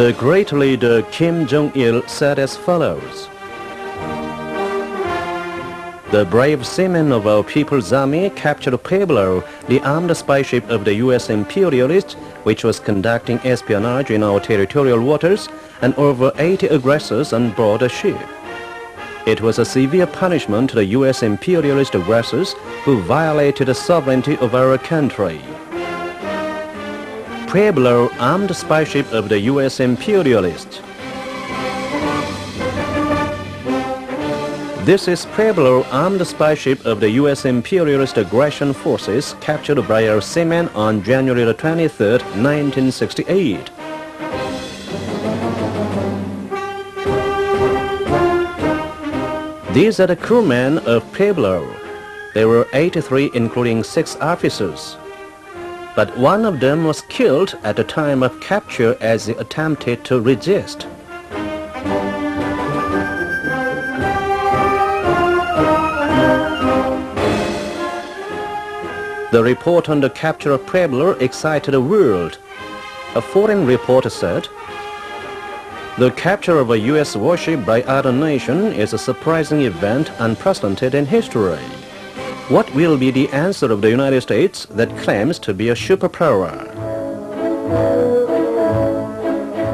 The great leader Kim Jong-il said as follows: "The brave seamen of our People's Army captured Pueblo, the armed spyship of the U.S. imperialists, which was conducting espionage in our territorial waters, and over 80 aggressors on board the ship. It was a severe punishment to the U.S. imperialist aggressors who violated the sovereignty of our country." Pueblo, armed spyship of the U.S. imperialists. This is Pueblo, armed spyship of the U.S. imperialist aggression forces captured by our seamen on January the 23rd, 1968. These are the crewmen of Pueblo. There were 83, including 6 officers. But one of them was killed at the time of capture as he attempted to resist. The report on the capture of Pueblo excited the world. A foreign reporter said, "The capture of a U.S. warship by other nation is a surprising event unprecedented in history. What will be the answer of the United States that claims to be a superpower?"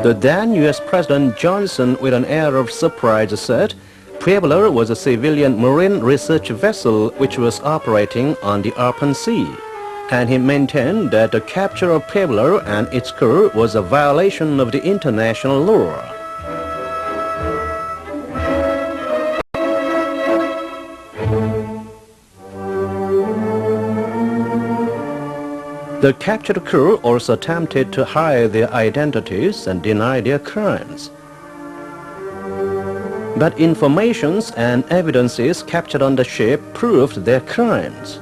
The then U.S. President Johnson, with an air of surprise, said Pueblo was a civilian marine research vessel which was operating on the open sea, and he maintained that the capture of Pueblo and its crew was a violation of the international law. The captured crew also attempted to hide their identities and deny their crimes. But informations and evidences captured on the ship proved their crimes.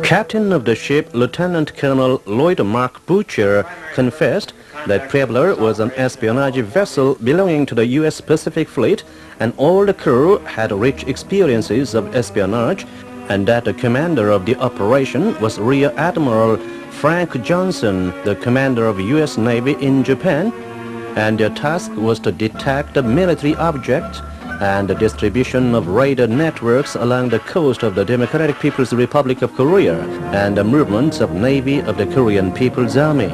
Captain of the ship, Lieutenant Colonel Lloyd Mark Butcher, confessed that Pueblo was an espionage vessel belonging to the U.S. Pacific Fleet, and all the crew had rich experiences of espionage, and that the commander of the operation was Rear Admiral Frank Johnson, the commander of U.S. Navy in Japan, and their task was to detect military objects and the distribution of radar networks along the coast of the Democratic People's Republic of Korea and the movements of Navy of the Korean People's Army.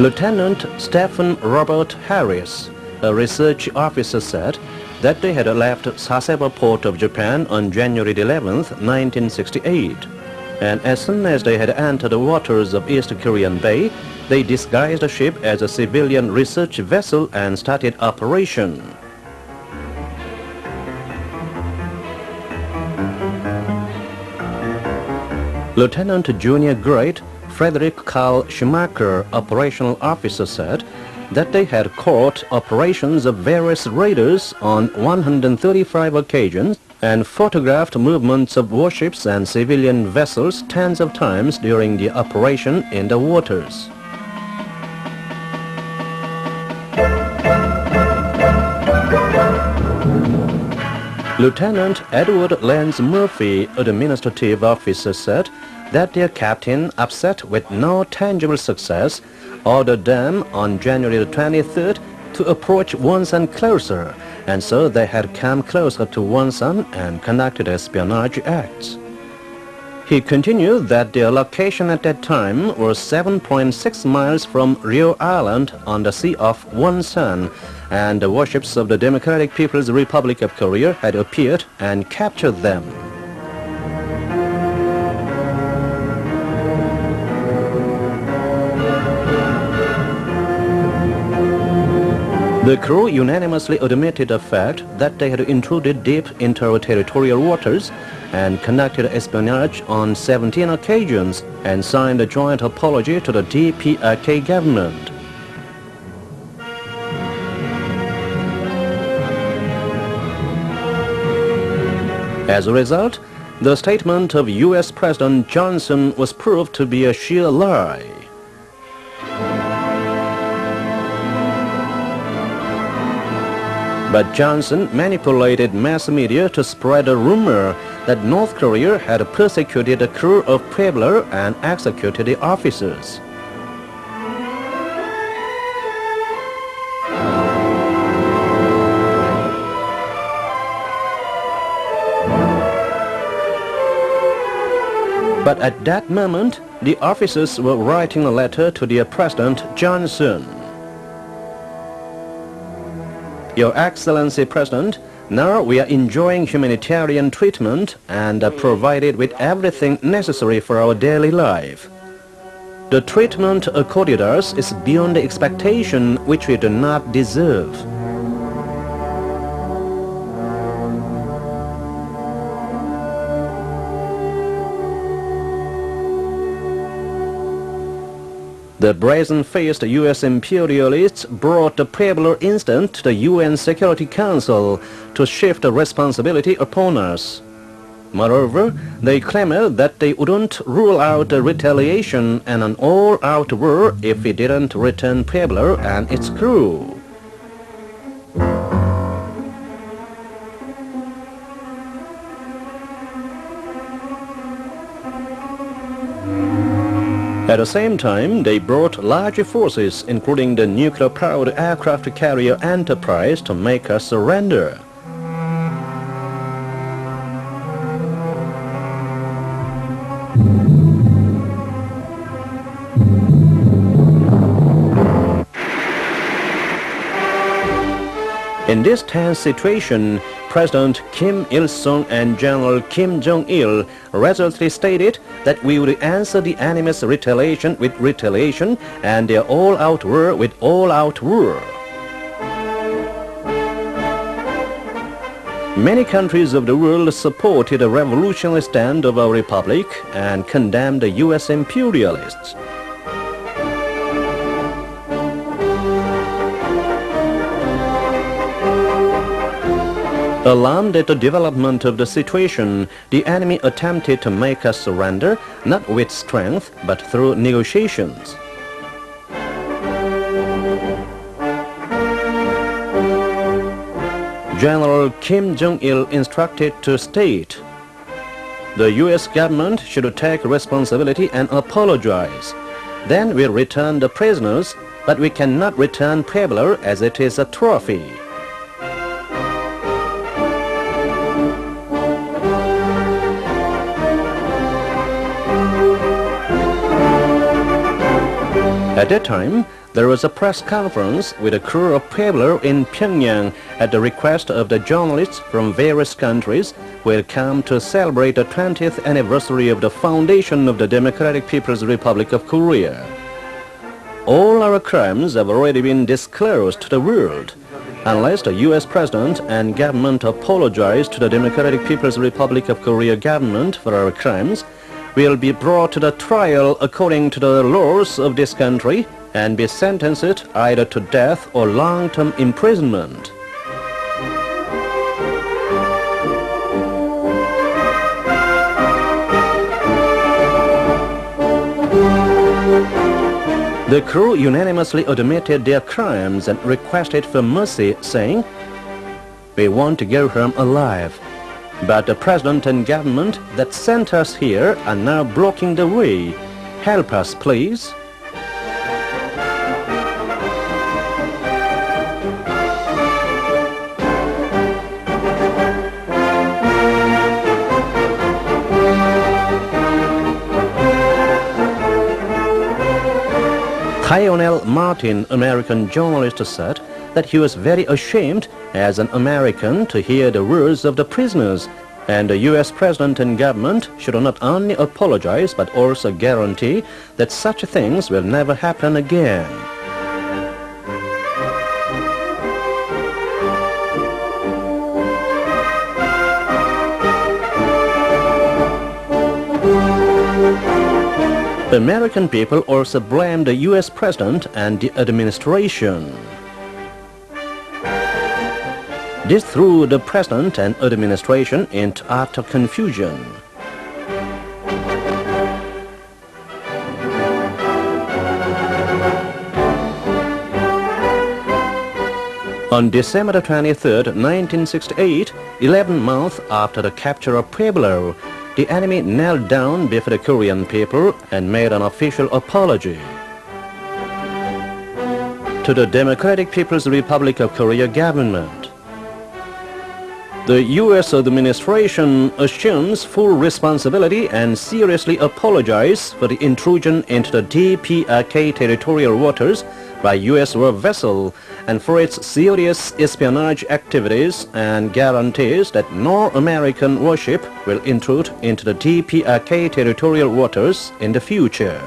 Lieutenant Stephen Robert Harris, a research officer, said that they had left Sasebo port of Japan on January 11th, 1968. And as soon as they had entered the waters of East Korean Bay, they disguised the ship as a civilian research vessel and started operation. Lieutenant Junior Grade Frederick Carl Schumacher, operational officer, said that they had caught operations of various raiders on 135 occasions and photographed movements of warships and civilian vessels tens of times during the operation in the waters. Lieutenant Edward Lance Murphy, administrative officer, said that their captain, upset with no tangible success, ordered them on January 23rd to approach Wonsan closer, and so they had come closer to Wonsan and conducted espionage acts. He continued that their location at that time was 7.6 miles from Rio Island on the Sea of Wonsan, and the warships of the Democratic People's Republic of Korea had appeared and captured them. The crew unanimously admitted the fact that they had intruded deep into our territorial waters and conducted espionage on 17 occasions and signed a joint apology to the DPRK government. As a result, the statement of U.S. President Johnson was proved to be a sheer lie. But Johnson manipulated mass media to spread a rumor that North Korea had persecuted the crew of Pueblo and executed the officers. But at that moment, the officers were writing a letter to dear President Johnson. Your Excellency President, now we are enjoying humanitarian treatment and are provided with everything necessary for our daily life. The treatment accorded us is beyond the expectation which we do not deserve. The brazen-faced U.S. imperialists brought the Pueblo incident to the UN Security Council to shift the responsibility upon us. Moreover, they claimed that they wouldn't rule out a retaliation and an all-out war if we didn't return Pueblo and its crew. At the same time, they brought large forces, including the nuclear-powered aircraft carrier Enterprise, to make us surrender. In this tense situation, President Kim Il-sung and General Kim Jong-il resolutely stated that we would answer the enemy's retaliation with retaliation and their all-out war with all-out war. Many countries of the world supported the revolutionary stand of our republic and condemned the U.S. imperialists. Alarmed at the development of the situation, the enemy attempted to make us surrender, not with strength, but through negotiations. General Kim Jong-il instructed to state, the U.S. government should take responsibility and apologize. Then we'll return the prisoners, but we cannot return Pueblo as it is a trophy. At that time, there was a press conference with the crew of Pueblo in Pyongyang at the request of the journalists from various countries who had come to celebrate the 20th anniversary of the foundation of the Democratic People's Republic of Korea. All our crimes have already been disclosed to the world. Unless the U.S. President and government apologize to the Democratic People's Republic of Korea government for our crimes, will be brought to the trial according to the laws of this country and be sentenced either to death or long-term imprisonment. The crew unanimously admitted their crimes and requested for mercy, saying, "We want to go home alive. But the President and government that sent us here are now blocking the way. Help us, please." Lionel Martin, American journalist, said that he was very ashamed as an American to hear the words of the prisoners, and the U.S. President and government should not only apologize but also guarantee that such things will never happen again. The American people also blamed the U.S. President and the administration. This threw the president and administration into utter confusion. On December 23, 1968, 11 months after the capture of Pueblo, the enemy knelt down before the Korean people and made an official apology. To the Democratic People's Republic of Korea government, the U.S. administration assumes full responsibility and seriously apologizes for the intrusion into the DPRK territorial waters by U.S. war vessel and for its serious espionage activities, and guarantees that no American warship will intrude into the DPRK territorial waters in the future.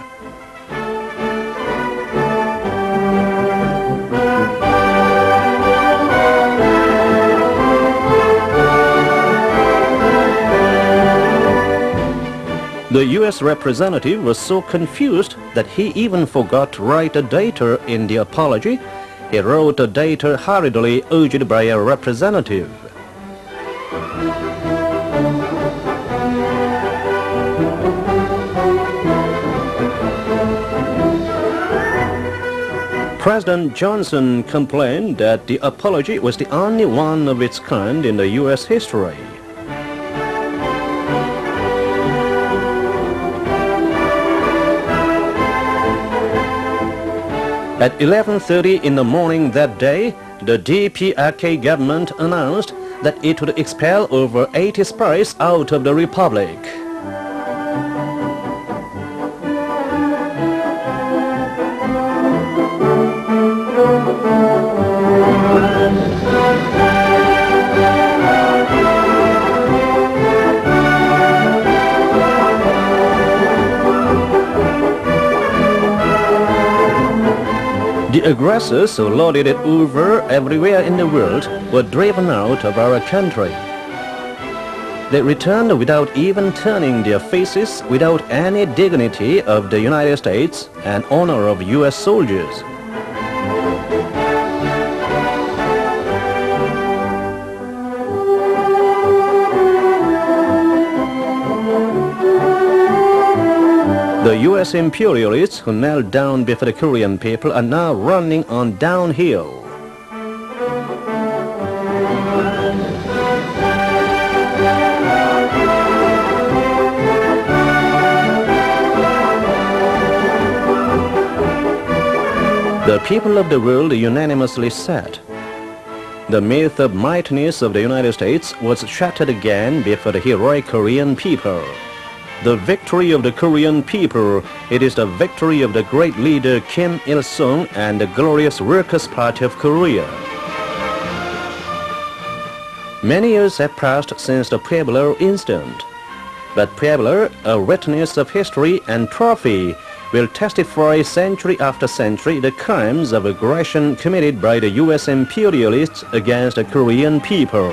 The U.S. representative was so confused that he even forgot to write a dater in the apology. He wrote a dater hurriedly urged by a representative. President Johnson complained that the apology was the only one of its kind in the U.S. history. At 11:30 in the morning that day, the DPRK government announced that it would expel over 80 spies out of the republic. The aggressors who lorded it over everywhere in the world were driven out of our country. They returned without even turning their faces, without any dignity of the United States and honor of U.S. soldiers. The U.S. imperialists who knelt down before the Korean people are now running on downhill. The people of the world unanimously said, the myth of mightiness of the United States was shattered again before the heroic Korean people. The victory of the Korean people, it is the victory of the great leader Kim Il-sung and the glorious Workers' Party of Korea. Many years have passed since the Pueblo incident, but Pueblo, a witness of history and trophy, will testify century after century the crimes of aggression committed by the U.S. imperialists against the Korean people.